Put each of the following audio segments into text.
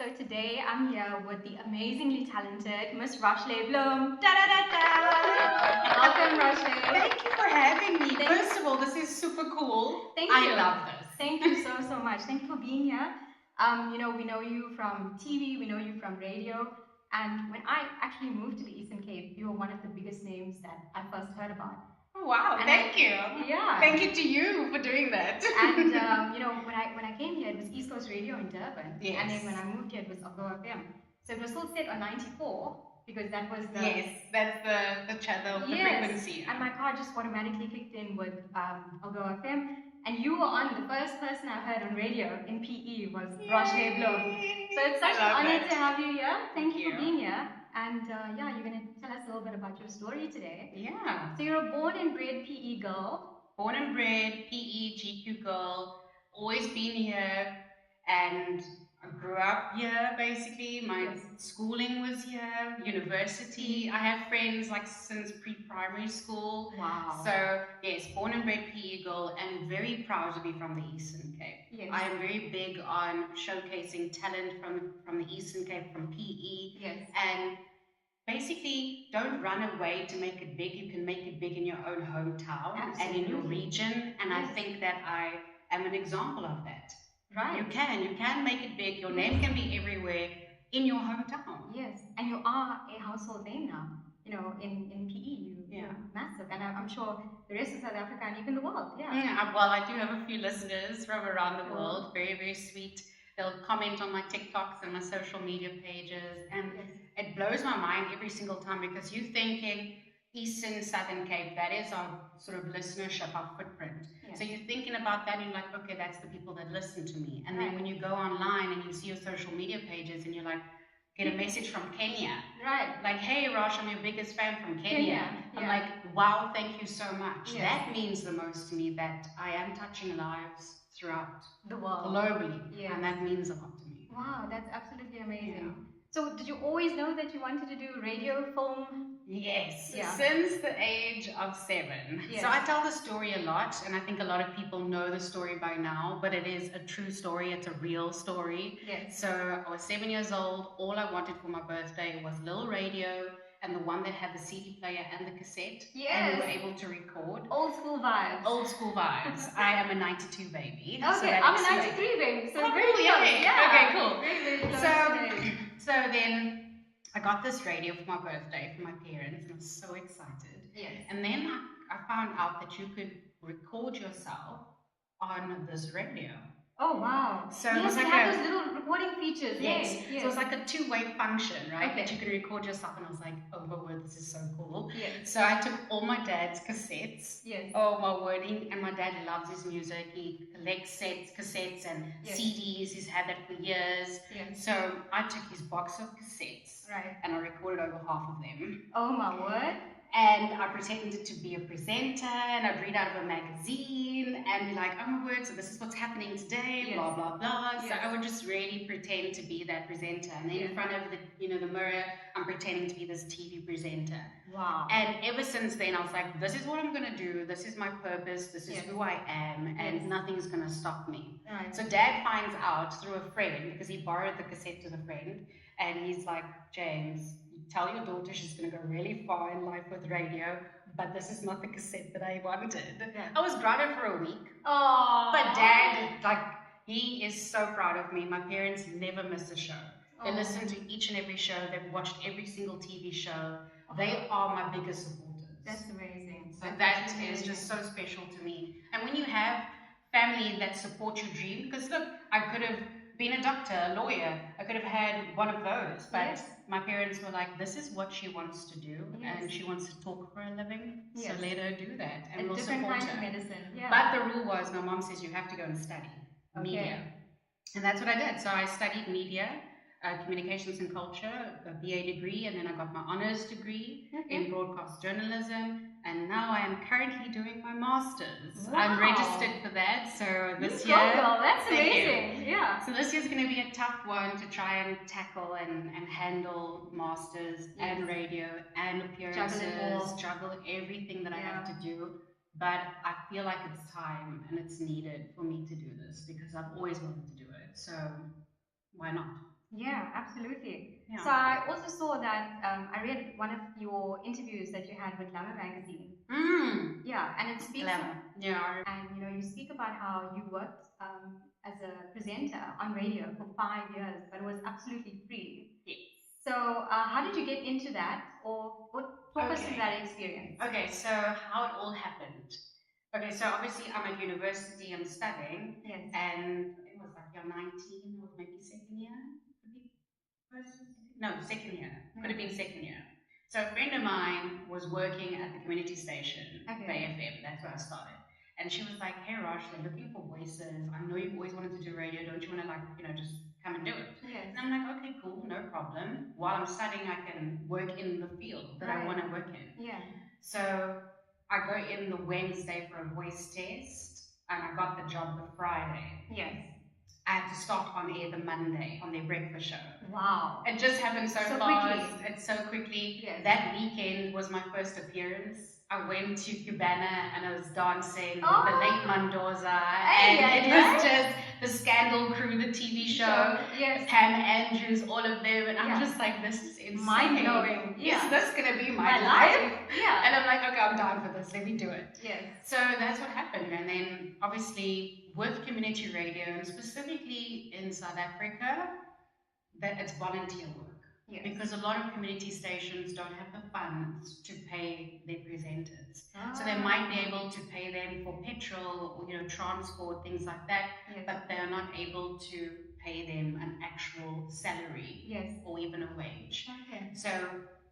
So today I'm here with the amazingly talented Miss Roch-Lè Bloem. Da da da da! Welcome, Roch-Lè. Thank you for having me. Thank First of all, this is super cool. Thank I you. love this. Thank you so much. Thank you for being here. We know you from TV, we know you from radio, and when I actually moved to the Eastern Cape, you were one of the biggest names that I first heard about. Oh, wow, And thank you. Yeah. Thank you to you for doing that. And when I came here, it was East Coast Radio in Durban. Yes. And then when I moved here, it was Roch-Lè FM. So it was still set on 94 because that was the Yes, that's the channel, the yes. frequency. And my car just automatically clicked in with Roch-Lè FM. And you were on the first person I heard on radio in PE was Roch-Lè Bloem. So it's such an honor to have you here. Thank you for being here. And you're going to tell us a little bit about your story today. Yeah. So you're a born and bred PE girl. Born and bred PE GQ girl. Always been here, and I grew up here basically. My schooling was here, university. I have friends like since pre-primary school. Wow. So yes, born and bred PE girl, and very proud to be from the Eastern Cape. Yes. I am very big on showcasing talent from the Eastern Cape, from PE. Yes. And basically, don't run away to make it big. You can make it big in your own hometown. Absolutely. And in your region. And yes. I think that I am an example of that. Right. You can make it big. Your name can be everywhere in your hometown. Yes, and you are a household name now. In PE, you're massive, and I'm sure the rest of South Africa and even the world. Yeah. Well, I do have a few listeners from around the world. Very, very sweet. They'll comment on my TikToks and my social media pages, and it blows my mind every single time because you think in Eastern Southern Cape, that is our sort of listenership, our footprint. Yes. So you're thinking about that and you're like, okay, that's the people that listen to me. And then when you go online and you see your social media pages and you're like, get a message from Kenya. Right. Like, hey, Roch, I'm your biggest fan from Kenya. I'm like, wow, thank you so much. Yes. That means the most to me, that I am touching lives throughout the world. Globally. Yes. And that means a lot to me. Wow, that's absolutely amazing. Yeah. So did you always know that you wanted to do radio, film? Yes, since the age of 7. Yes. So I tell the story a lot, and I think a lot of people know the story by now, but it is a true story. It's a real story. Yes. So I was 7 years old. All I wanted for my birthday was a little radio, and the one that had the CD player and the cassette. Yes. And we were able to record. Old school vibes. Old school vibes. I am a 92 baby. Okay, so I'm a 93 baby. So very close. Yeah. Okay, cool. Very, very close. So then I got this radio for my birthday from my parents, and I was so excited. Yes. And then I found out that you could record yourself on this radio. Oh, wow. So yes, it was like you have those little recording features. Yes. Yes. So it was like a two-way function, right? Okay. That you could record yourself, and I was like, oh my word, this is so cool. Yes. So I took all my dad's cassettes. Yes. Oh my word. And my dad loves his music. He collects cassettes and CDs. He's had that for years. Yes. So I took his box of cassettes. Right. And I recorded over half of them. Oh my word. And I pretended to be a presenter, and I'd read out of a magazine and be like, oh my word, so this is what's happening today, blah, blah, blah. So I would just really pretend to be that presenter. And then in front of the mirror, I'm pretending to be this TV presenter. Wow. And ever since then, I was like, this is what I'm going to do. This is my purpose. This is who I am. And nothing's going to stop me. Right. So Dad finds out through a friend, because he borrowed the cassette to the friend. And he's like, James, tell your daughter she's going to go really far in life with radio, but this is not the cassette that I wanted. Yeah. I was grounded for a week. Oh. But Dad, he is so proud of me. My parents never miss a show. They listen to each and every show. They've watched every single TV show. They are my biggest supporters. That's amazing. So that is just so special to me. And when you have family that support your dream, because look, I could have been a doctor, a lawyer. I could have had one of those, but my parents were like, this is what she wants to do, and she wants to talk for a living, so let her do that, and we'll support her. Different kind of medicine. Yeah. But the rule was, my mom says you have to go and study media, and that's what I did. So I studied media, communications and culture, a BA degree, and then I got my honors degree in broadcast journalism, and now I am currently doing my master's. Wow. I'm registered for that, so this year... Girl, that's amazing. Yeah. So this year's going to be a tough one to try and tackle and handle masters and radio and appearances, juggle everything that I have to do. But I feel like it's time and it's needed for me to do this because I've always wanted to do it. So why not? Yeah, absolutely. Yeah. So I also saw that I read one of your interviews that you had with Glamour magazine. Yeah, and it speaks. Glamour. Yeah. And you speak about how you worked as a presenter on radio for 5 years, but it was absolutely free. Yes. So how did you get into that, or talk us through that experience? Okay, so how it all happened. Okay, so obviously I'm at university, I'm studying, Yes. and it was like you're 19 or maybe second year. Could be first year, no, second year. Could have been second year. So a friend of mine was working at the community station, Bay FM. That's where I started. And she was like, "Hey, Roch, they're looking for voices. I know you've always wanted to do radio. Don't you want to just come and do it?" Yes. And I'm like, "Okay, cool, no problem. While I'm studying, I can work in the field that I want to work in." Yeah. So I go in the Wednesday for a voice test, and I got the job the Friday. Yes. I had to start on air the Monday on their breakfast show. Wow. It just happened so fast. Quickly. It's so quickly. Yes. That weekend was my first appearance. I went to Cubana and I was dancing with the late Mendoza. And it was just the Scandal crew, the TV show, yes. Pam Andrews, all of them. And I'm just like, this is insane. Mind-blowing. Is this going to be my life? Yeah. And I'm like, okay, I'm down for this. Let me do it. Yes. So that's what happened. And then obviously with community radio, and specifically in South Africa, that it's volunteer work. Yes. Because a lot of community stations don't have the funds to pay their presenters. So they might be able to pay them for petrol or transport, things like that, but they're not able to pay them an actual salary or even a wage. Okay. So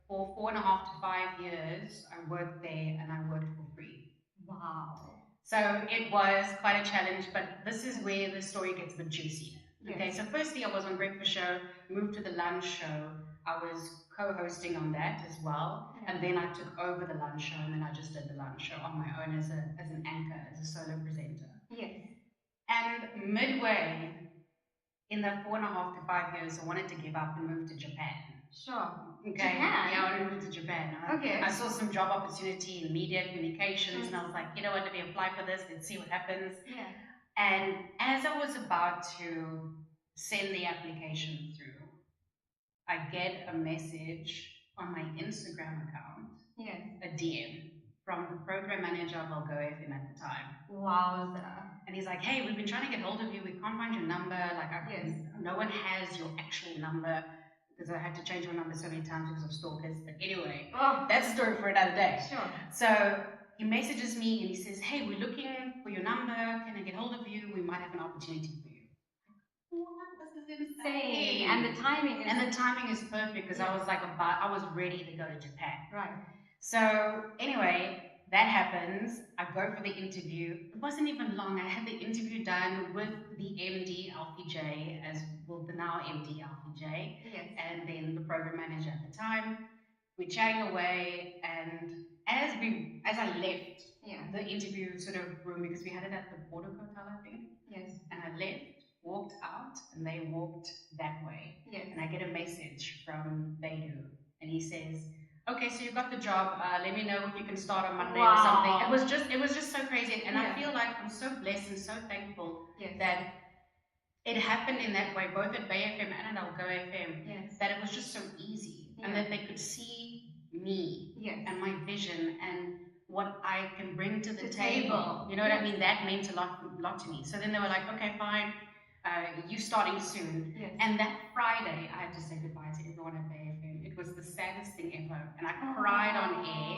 for 4.5 to 5 years, I worked there and I worked for free. Wow. So it was quite a challenge, but this is where the story gets a bit juicy. Okay, so firstly I was on breakfast show, moved to the lunch show. I was co-hosting on that as well, and then I took over the lunch show, and then I just did the lunch show on my own as an anchor, as a solo presenter. Yes. And midway in the 4.5 to 5 years, I wanted to give up and move to Japan. Sure. Okay. Japan? Yeah, I wanted to move to Japan. I saw some job opportunity in media communications, and I was like, you know what, let me apply for this, let's see what happens. Yeah. And as I was about to send the application through, I get a message on my Instagram account, a DM from the program manager of Algo FM at the time. Wowza. And he's like, "Hey, we've been trying to get hold of you. We can't find your number. No one has your actual number." Because I had to change my number so many times because of stalkers. But anyway, that's a story for another day. Sure. So he messages me and he says, "Hey, we're looking for your number. Can I get hold of you? We might have an opportunity for you." What? This is insane. And the timing is perfect because I was ready to go to Japan. Right. So anyway, that happens. I go for the interview. It wasn't even long. I had the interview done with the MD, Alfie J, the now MD, Alfie J, and then the program manager at the time. We're chatting away, and as I left the interview sort of room, because we had it at the Border Hotel, I think. Yes. And I left, walked out, and they walked that way. Yes. And I get a message from Beidou, and he says, "Okay, so you got the job. Let me know if you can start on Monday or something." It was just so crazy, and I feel like I'm so blessed and so thankful that it happened in that way, both at Bay FM and at Algo FM, that it was just so easy, and that they could see me and my vision and what I can bring to the table. You know what I mean? That meant a lot to me. So then they were like, "Okay, fine. You starting soon." Yes. And that Friday, I had to say goodbye to everyone at Bay FM. It was the saddest thing ever, and I cried on air.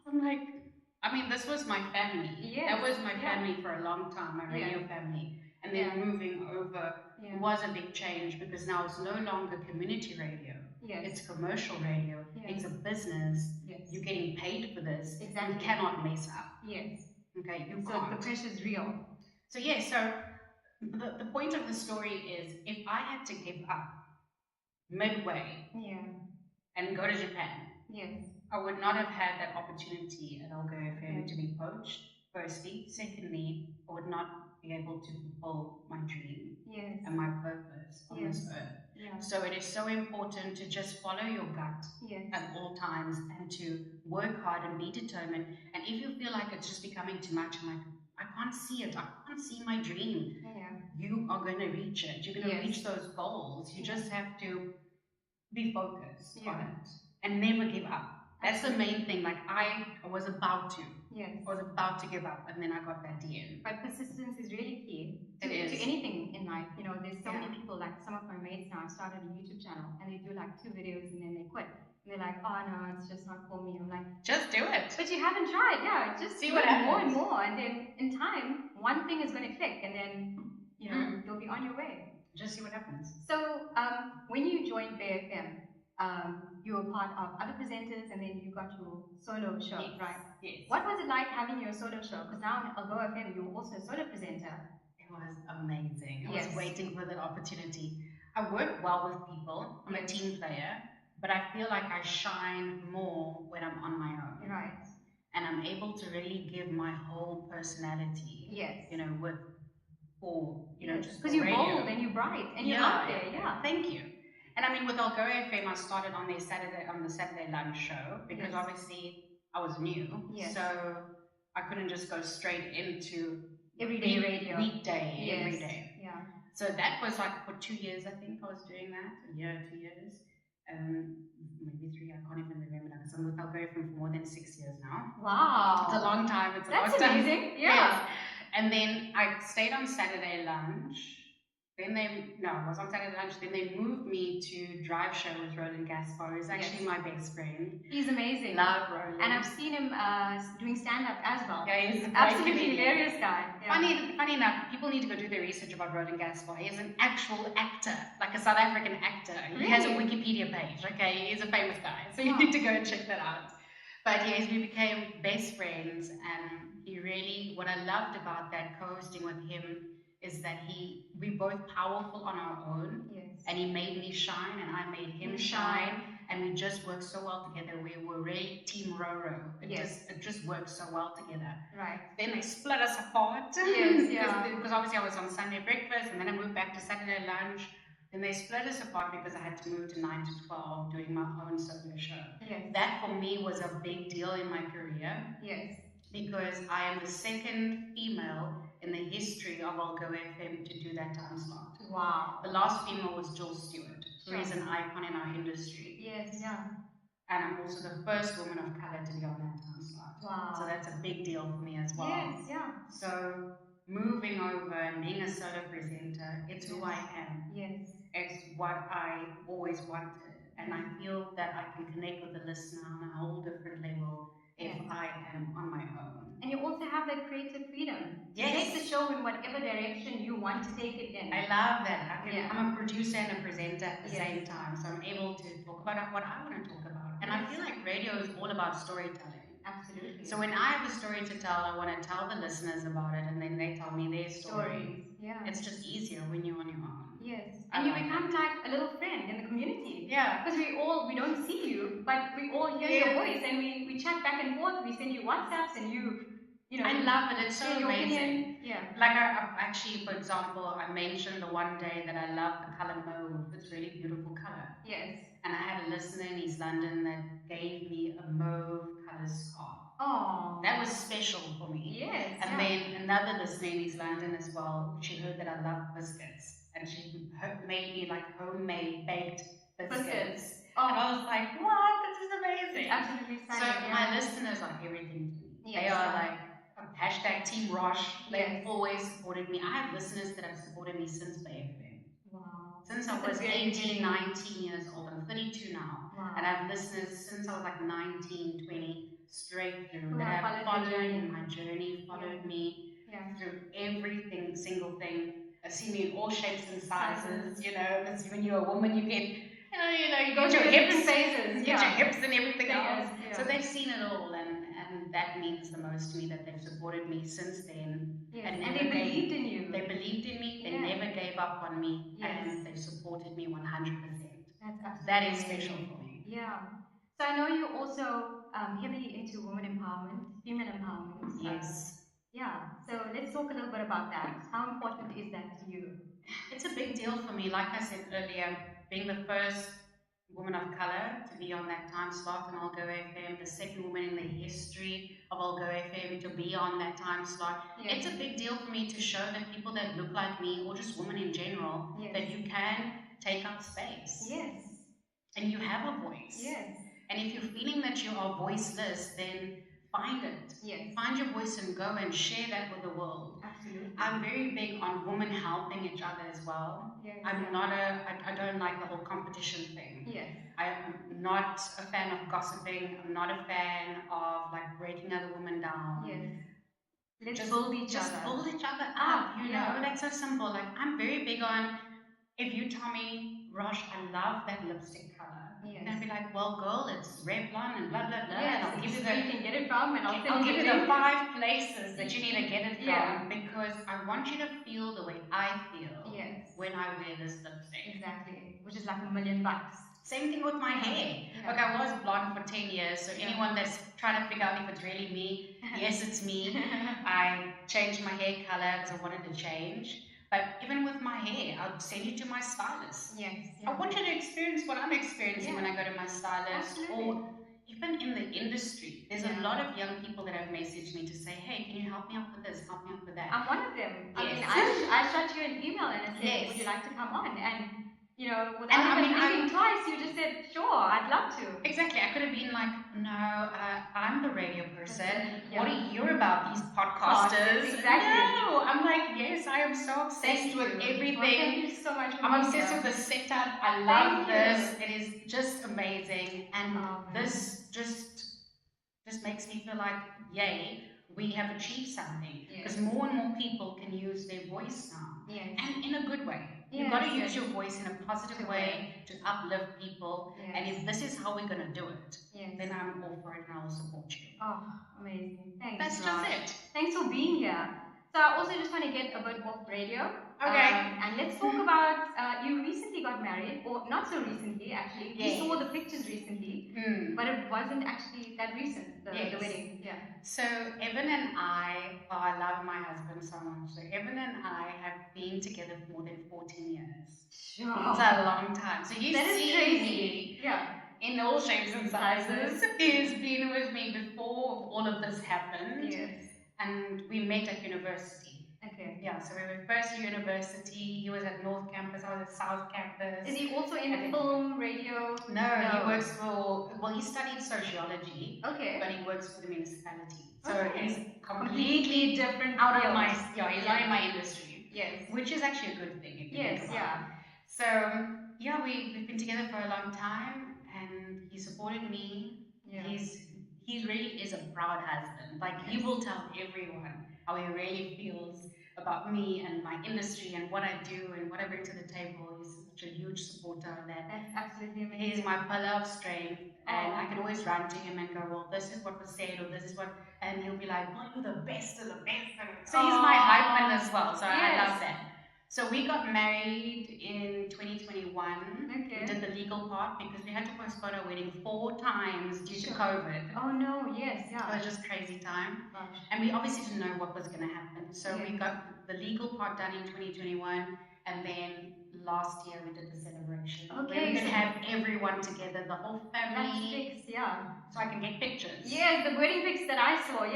I'm like, this was my family. Yes. That was my family for a long time, my radio family. And then moving over was a big change because now it's no longer community radio. Yes. It's commercial radio. Yes. It's a business. Yes. You're getting paid for this. Exactly. You cannot mess up. Yes. Okay, you can't. So the pressure's real. So the point of the story is, if I had to give up midway and go to Japan, I would not have had that opportunity at Algo FM to be poached, firstly. Secondly, I would not be able to fulfill my dream and my purpose on this earth. Yeah. So it is so important to just follow your gut at all times and to work hard and be determined. And if you feel like it's just becoming too much, I'm like, I can't see it. I can't see my dream. Yeah. you are going to reach it. You're going to Yes. reach those goals. You Yeah. just have to be focused Yeah. on it and never give up. That's the main thing. Like I was about to. Yes. I was about to give up, and then I got that DM. But persistence is really key It is. to anything in life. You know, there's so many Yeah. people, like some of my mates now started a YouTube channel and they do like 2 videos and then they quit. And they're like, oh no, it's just not for me. I'm like, just do it. But you haven't tried, yeah. Just see do what it more and happens. more, and then in time, one thing is going to click, and then you know you'll be on your way. Just see what happens. So when you joined BFM, you were part of other presenters, and then you got your solo show, Yes. right? Yes. What was it like having your solo show? Because now on Go FM, you're also a solo presenter. It was amazing. I Yes. was waiting for that opportunity. I work well with people. I'm a team player, but I feel like I shine more when I'm on my own. Right. And I'm able to really give my whole personality. Yes. You know, just because you're bold and you're bright and you're out there. Yeah. Thank you. And I mean, with Algo FM, I started on the Saturday lunch show because obviously I was new, so I couldn't just go straight into everyday radio, weekday, every day. Yeah. So that was like for 2 years, I think I was doing that. A year, 2 years, maybe 3. I can't even remember now because I'm with Algo FM for more than 6 years now. Wow, it's a long time. That's amazing. Yeah. Yes. And then I stayed on Saturday lunch. Then I was on Saturday lunch. Then they moved me to Drive Show with Roland Gaspar, who's actually my best friend. He's amazing. Love Roland. And I've seen him doing stand-up as well. Yeah, he's absolutely hilarious guy. Yeah. Funny enough, people need to go do their research about Roland Gaspar. He's an actual actor, like a South African actor. He has a Wikipedia page, okay? He's a famous guy. So you need to go and check that out. But yes, we became best friends, and what I loved about that co-hosting with him is that we both powerful on our own, and he made me shine and I made him shine, and we just worked so well together. We were really team Roro. It just worked so well together. Right. Then they split us apart. Yes, because obviously I was on Sunday breakfast, and then I moved back to Saturday lunch. Then they split us apart because I had to move to 9 to 12 doing my own solo show. Yes. That for me was a big deal in my career. Yes. Because I am the second female in the history of Algo FM to do that time slot. Wow. The last female was Jill Stewart, who is an icon in our industry. Yes, yeah. And I'm also the first woman of color to be on that time slot. Wow. So that's a big deal for me as well. Yes, yeah. So moving over and being a solo presenter, it's who I am. Yes. It's what I always wanted. And I feel that I can connect with the listener on a whole different level if I am on my own. And you also have that creative freedom to take the show in whatever direction you want to take it in. I love that. I'm a producer and a presenter at the same time, so I'm able to talk about what I want to talk about. And I feel like radio is all about storytelling. Absolutely. So when I have a story to tell, I want to tell the listeners about it, and then they tell me their stories. Yeah. It's just easier when you're on your own. Yes. And you become like a little friend in the community. Yeah. Because we don't see you, but we all hear your voice, and we chat back and forth. We send you WhatsApps, and you know. I love it. It's so amazing. Yeah. Like I actually, for example, I mentioned the one day that I love the color mauve. It's really beautiful color. Yes. And I had a listener in East London that gave me a mauve color scarf. Oh. That was special for me. Yes. And then another listener in East London as well. She heard that I love biscuits, and she made me like homemade baked biscuits. Oh. And I was like, what? This is amazing. It's absolutely so my listeners are everything to me. Yes. They are like hashtag Team Roch. They've always supported me. I have listeners that have supported me since BFM. Wow. Since I was 18, 19 years old. I'm 32 now. Wow. And I have listeners since I was like 19, 20, straight through. That have followed my journey, followed me through everything, single thing. I've seen me in all shapes and sizes, because when you're a woman, you get, you go to your hips, phases, you get your hips and everything else. Yeah. So they've seen it all, and that means the most to me, that they've supported me since then. Yes. And they believed in you. They believed in me, they never gave up on me, and they supported me 100%. That is special for me. Yeah. So I know you're also heavily into women empowerment, female empowerment. Yes. Yeah. So let's talk a little bit about that. How important is that to you? It's a big deal for me. Like I said earlier, being the first woman of color to be on that time slot in Algo FM, the second woman in the history of Algo FM to be on that time slot. Yes. It's a big deal for me to show that people that look like me, or just women in general, Yes. that you can take up space. Yes. And you have a voice. Yes. And if you're feeling that you are voiceless, then find it. Yes. Find your voice and go and share that with the world. Absolutely. I'm very big on women helping each other as well. Yes, I don't like the whole competition thing. Yes. I'm not a fan of gossiping. I'm not a fan of like breaking other women down. Yes. Let's build each other. Just build each other up, you know? That's so simple. Like, I'm very big on, if you tell me, Roch, I love that lipstick color. Yes. And I'd be like, well, girl, it's Revlon and blah, blah, blah. Yes, and I'll give you where you can get it from, and I'll give you the 5 places that you need to get it from. Yeah. Because I want you to feel the way I feel. Yes. When I wear this lipstick. Exactly. Which is like $1 million. Same thing with my hair. Yeah. Look, I was blonde for 10 years, so anyone that's trying to figure out if it's really me, yes, it's me. I changed my hair color because I wanted to change. But even with my hair, I'll send you to my stylist. Yes. I want you to experience what I'm experiencing when I go to my stylist. Absolutely. Or even in the industry, there's a lot of young people that have messaged me to say, hey, can you help me out with this, help me out with that? I'm one of them. Yes. I mean, I shot you an email and I said, would you like to come on? And you know, without even thinking twice, you just said, sure, I'd love to. Exactly. I could have been like, no, I'm the radio person. What do you hear about these podcasters? Exactly. No, I'm like, yes, I am so obsessed with everything. Well, thank you so much. I'm obsessed with the setup. I love this. It is just amazing. And this just makes me feel like, yay, we have achieved something. Because more and more people can use their voice now. Yes. And in a good way. You've got to use your voice in a positive way to uplift people. Yes. And if this is how we're going to do it, yes. then I'm all for it and I'll support you. Oh, amazing. Thanks. That's just it. Thanks for being here. So I also just want to get a bit off radio. Okay. And let's talk about, you recently got married, or not so recently actually. Yes. We saw the pictures recently, but it wasn't actually that recent, the wedding. Yeah. So Evan and I love my husband so much. So Evan and I have been together for more than 14 years. Sure. It's a long time. So you see me in all shapes and sizes. He's been with me before all of this happened. Yes. And we met at university. Okay. Yeah, so we were first year university. He was at North Campus, I was at South Campus. Is he also in film, radio? No, he works for, well, he studied sociology. Okay. But he works for the municipality. So he's completely different out of my, he's not in my industry. Yes. Which is actually a good thing if you think about it. So, yeah, we've been together for a long time and he supported me. Yeah. He really is a proud husband. Like, he will tell everyone how he really feels about me and my industry and what I do and what I bring to the table. He's such a huge supporter of that. That's absolutely amazing. He's my pillar of strength, and I can always run to him and go, well, this is what was said, or this is what, and he'll be like, well, you're the best of the best. So he's my hype man as well, so I love that. So we got married in 2021. Okay. We did the legal part because we had to postpone our wedding 4 times due to COVID. Oh no, yes, yeah. It was just crazy time. Gosh. And we obviously didn't know what was going to happen. So we got the legal part done in 2021, and then last year we did the celebration. Okay. Where we could have everyone together, the whole family. That's fixed, So I can get pictures. Yes, the wedding pics that I saw,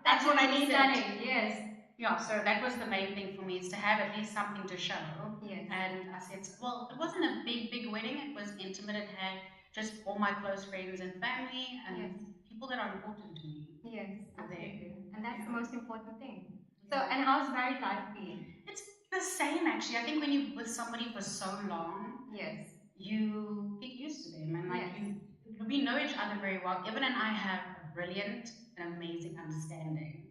That's what I needed. Stunning, yes. Yeah, so that was the main thing for me, is to have at least something to show. Yes. And I said, well, it wasn't a big wedding. It was intimate. It had just all my close friends and family and people that are important to me. Yes, absolutely. And that's the most important thing. So, and how's married life been? It's the same, actually. I think when you're with somebody for so long, you get used to them. And like we know each other very well. Evan and I have a brilliant and amazing understanding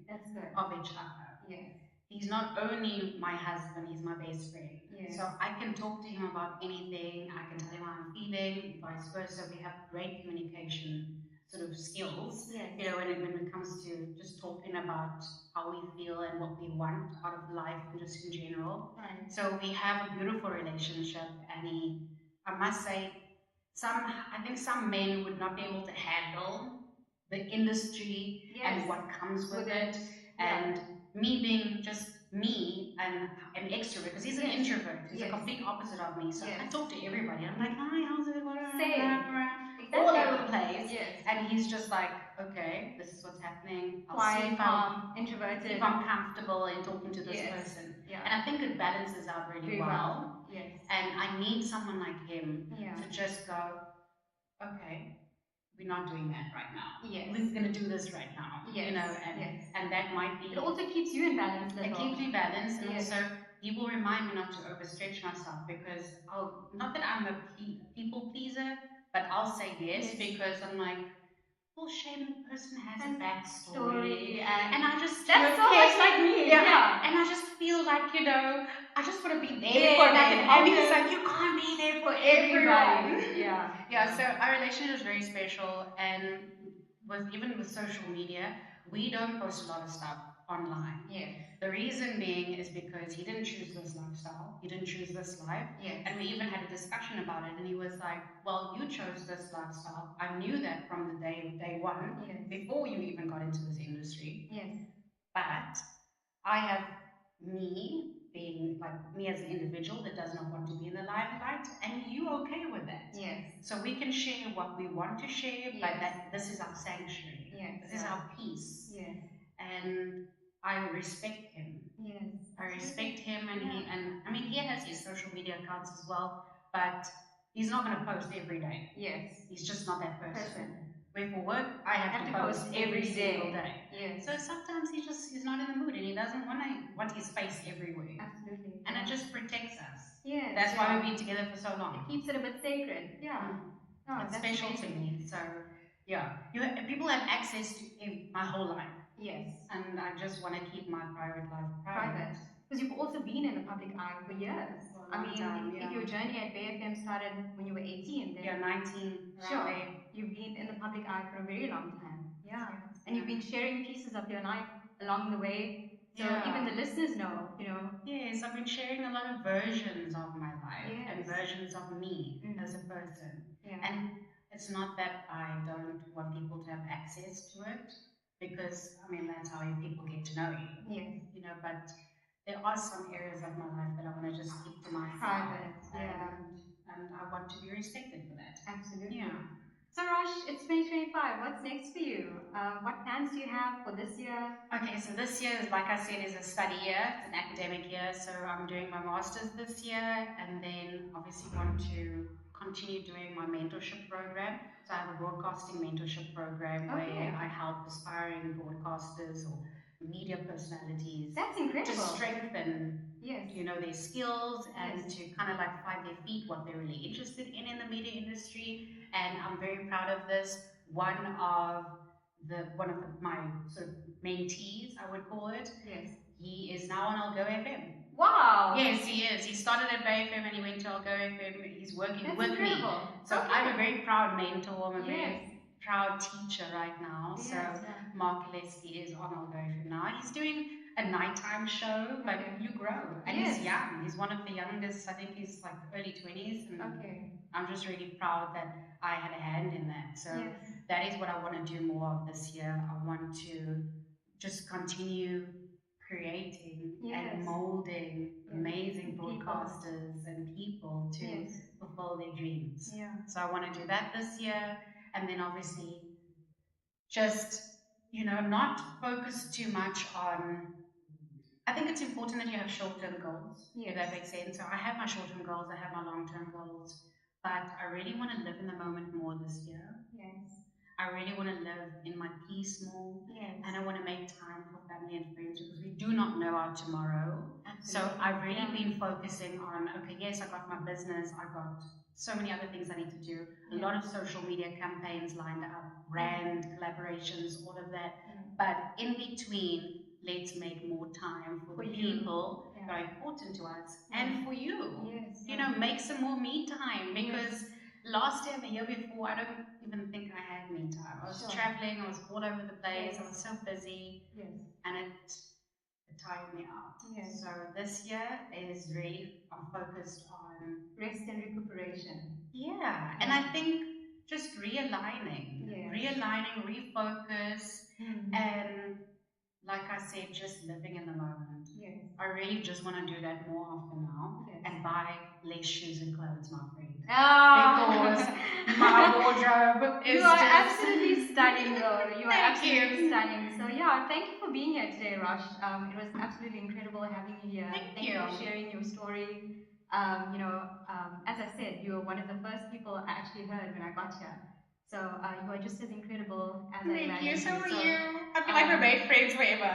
of each other. Yes. He's not only my husband, he's my best friend. Yes. So I can talk to him about anything, I can tell him how I'm feeling, vice versa. We have great communication sort of skills, you know, when it comes to just talking about how we feel and what we want out of life and just in general. Right. So we have a beautiful relationship, and I must say, I think some men would not be able to handle the industry and what comes with it. And me being just me and an extrovert, because he's an introvert, he's a complete opposite of me. So I talk to everybody. I'm like, hi, how's it going? all Exactly. over the place. Yes. And he's just like, okay, this is what's happening. I'll Quiet, see calm, introverted. if I'm comfortable in talking to this Yes. person. Yeah. And I think it balances out really Very well. Yes. And I need someone like him Yeah. to just go, okay, we're not doing that right now. Yes. We're going to do this right now. Yes. You know, and that might be. It also keeps you in balance, It keeps me balanced, and yes. also he will remind me not to overstretch myself because not that I'm a people pleaser, but I'll say yes, because I'm like, well, shame, the person has a backstory, and I just that's so much like me. Yeah. And I just feel like, you know, I just want to be there for them, and he's obvious like, you can't be there for everybody. everyone. Yeah. So our relationship is very special, and even with social media, we don't post a lot of stuff online. Yes. The reason being is because he didn't choose this lifestyle, he didn't choose this life. Yes. And we even had a discussion about it, and he was like, well, you chose this lifestyle. I knew that from the day one, yes. before you even got into this industry. Yes. But I have me being like me as an individual that does not want to be in the limelight, and you okay with that. Yes. So we can share what we want to share, yes. but that this is our sanctuary. Yes. This is our peace. Yes. And I respect him. Yes. I respect him, and I mean he has his social media accounts as well, but he's not going to post every day. Yes. He's just not that person. Where for work, I have to post every single day. Yes. So sometimes he's not in the mood, and he doesn't want his face everywhere. Absolutely. And it just protects us. Yes. That's why we've been together for so long. It keeps it a bit sacred. Yeah. No, it's special to me. So yeah, people have access to my whole life. Yes. And I just want to keep my private life private. Because you've also been in the public eye for years. If your journey at BFM started when you were 18, then 19. Sure. You've been in the public eye for a very long time. Yeah. And you've been sharing pieces of your life along the way. So even the listeners know, you know. Yes, I've been sharing a lot of versions of my life and versions of me as a person. Yeah. And it's not that I don't want people to have access to it, because I mean that's how people get to know you. Yes. You know, but there are some areas of my life that I want to just keep to myself. Private. And I want to be respected for that. Absolutely. Yeah. So Roch, it's 2025. What's next for you? What plans do you have for this year? Okay, so this year, like I said, is a study year. It's an academic year. So I'm doing my master's this year, and then obviously want to continue doing my mentorship program. So I have a broadcasting mentorship program where I help aspiring broadcasters or media personalities. That's incredible. To strengthen you know, their skills and to kind of like find their feet, what they're really interested in the media industry. And I'm very proud of this. One of my sort of mentees, I would call it. Yes. He is now on I'll Go FM. Wow. Yes, he is. He started at Bay FM and he went to I'll Go FM. He's working That's with incredible. me. So I'm a very proud mentor. I'm a very proud teacher right now. So Mark Gillespie is on I'll Go FM now. He's doing a nighttime show, but you grow. And he's young. He's one of the youngest. I think he's like early 20s. And I'm just really proud that I had a hand in that. So that is what I want to do more of this year. I want to just continue creating and molding amazing broadcasters and people to fulfill their dreams. So I want to do that this year, and then obviously just, you know, not focus too much on. I think it's important that you have short-term goals, if that makes sense. So I have my short-term goals, I have my long-term goals, but I really want to live in the moment more this year. I really want to live in my peace more, and I want to make time for family and friends, because we do not know our tomorrow. So I've really been focusing on, okay, yes, I got my business, I got so many other things I need to do, a lot of social media campaigns lined up, brand collaborations, all of that. But in between, let's make more time for the people that are important to us and for you. You know, make some more me time, because last year and the year before, I don't even think I had me time. I was traveling, I was all over the place, I was so busy, and it tired me out. So this year is really, I'm focused on rest and recuperation. And I think just realigning, refocus, and like I said, just living in the moment. Yes. I really just want to do that more often now. Yes. And buy less shoes and clothes, my friend. Oh. Because my wardrobe is You are just... absolutely stunning, though. You are Thank absolutely you. stunning. So yeah, thank you for being here today, Roch. It was absolutely incredible having you here. Thank you. You for sharing your story. As I said, you were one of the first people I actually heard when I got here. So you are just as incredible as I imagined. Thank you. So are So, you. I feel like we're made friends forever.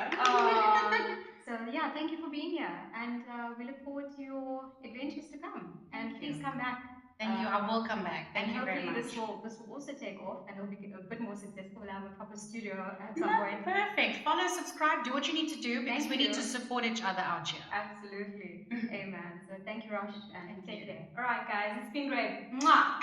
So yeah, thank you for being here, and we look forward to your adventures to come. And please come back. Thank you. I will come back. Thank you very much. Hopefully this will also take off, and it'll be a bit more successful. We'll have a proper studio at some point. Perfect. Follow, subscribe, do what you need to do, because we need to support each other out here. Absolutely. Amen. So thank you, Roch, and take care. All right, guys, it's been great. Mwah!